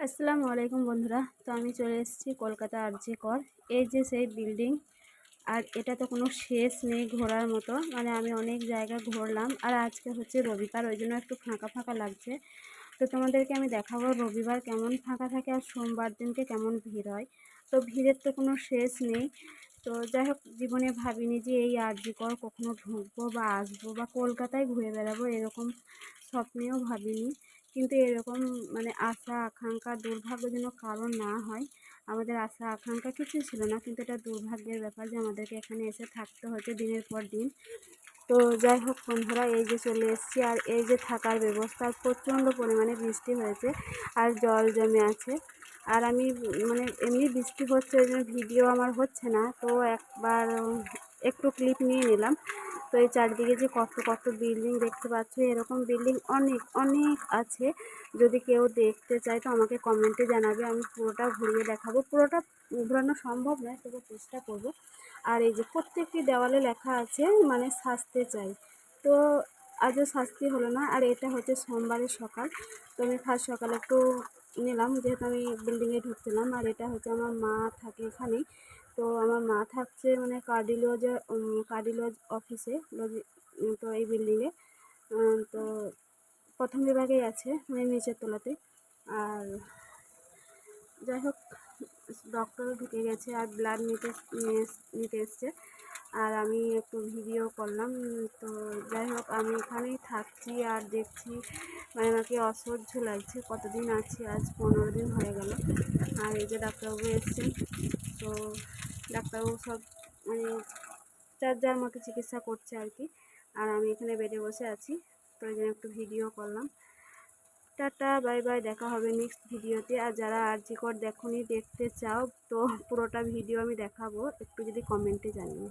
আসসালামু আলাইকুম বন্ধুরা। তো আমি চলে এসেছি কলকাতা আরজি কর। এই যে সেই বিল্ডিং, আর এটা তো কোনো শেষ নেই ঘোরার মতো। মানে আমি অনেক জায়গা ঘুরলাম, আর আজকে হচ্ছে রবিবার, ওই জন্য একটু ফাঁকা ফাঁকা লাগছে। তো তোমাদেরকে আমি দেখাবো রবিবার কেমন ফাঁকা থাকে আর সোমবার দিনকে কেমন ভিড় হয়। তো ভিড়ের তো কোনো শেষ নেই। তো যাই হোক, জীবনে ভাবিনি যে এই আরজি কর কখনো ঢুকবো বা আসবো বা কলকাতায় ঘুরে বেড়াবো, এরকম স্বপ্নেও ভাবিনি। কিন্তু এরকম মানে আশা আকাঙ্ক্ষা দুর্ভাগ্য যেন কারণ না হয়। আমাদের আশা আকাঙ্ক্ষা কিছুই ছিল না, কিন্তু এটা দুর্ভাগ্যের ব্যাপার যে আমাদেরকে এখানে এসে থাকতে হচ্ছে দিনের পর দিন। তো যাই হোক বন্ধুরা, এই যে চলে এসেছি, আর এই যে থাকার ব্যবস্থা, প্রচণ্ড পরিমাণে বৃষ্টি হয়েছে আর জল জমে আছে। আর আমি মানে এমনি বৃষ্টি হচ্ছে, ওই জন্য ভিডিও আমার হচ্ছে না, তো একবার একটু ক্লিপ নিয়ে নিলাম। তো এই চারদিকে যে কত কত বিল্ডিং দেখতে পাচ্ছ, এরকম বিল্ডিং অনেক অনেক আছে। যদি কেউ দেখতে চায় তো আমাকে কমেন্টে জানাবে, আমি পুরোটা ঘুরিয়ে দেখাবো। পুরোটা ঘোরানো সম্ভব নয়, তবু চেষ্টা করব। আর এই যে প্রত্যেকটি দেওয়ালে লেখা আছে মানে শাস্তি চাই। তো আজও শাস্তি হলো না। আর এটা হচ্ছে সোমবারের সকাল। তো আমি ফার্স্ট সকালে একটু নিলাম, যেহেতু আমি বিল্ডিংয়ে ঢুকছিলাম। আর এটা হচ্ছে আমার মা থাকে এখানেই। তো আমার মা থাকছে মানে কার্ডিওলজি অফিসে, তো এই বিল্ডিংয়ে। তো প্রথম বিভাগেই আছে, মানে নিচের তলাতে। আর যাই হোক, ডক্টরও ঢুকে গেছে আর ব্লাড নিতে এসছে। আর আমি একটু ভিডিও করলাম। তো যাই হোক, আমি এখানেই থাকছি আর দেখছি, মানে আমাকে অসহ্য লাগছে। কতদিন আছি, আজ 15 দিন হয়ে গেল। আর এই যে ডাক্তারবাবু এসছেন। তো ডাক্তারবাবু সব মানে যার যার মতো চিকিৎসা করছে আর কি। আর আমি এখানে বেডে বসে আছি, তো এই জন্য একটু ভিডিও করলাম। টাটা, বাই বাই, দেখা হবে নেক্সট ভিডিওতে। আর যারা আরজি কর দেখোনি, দেখতে চাও, তো পুরোটা ভিডিও আমি দেখাবো, একটু যদি কমেন্টে জানিও।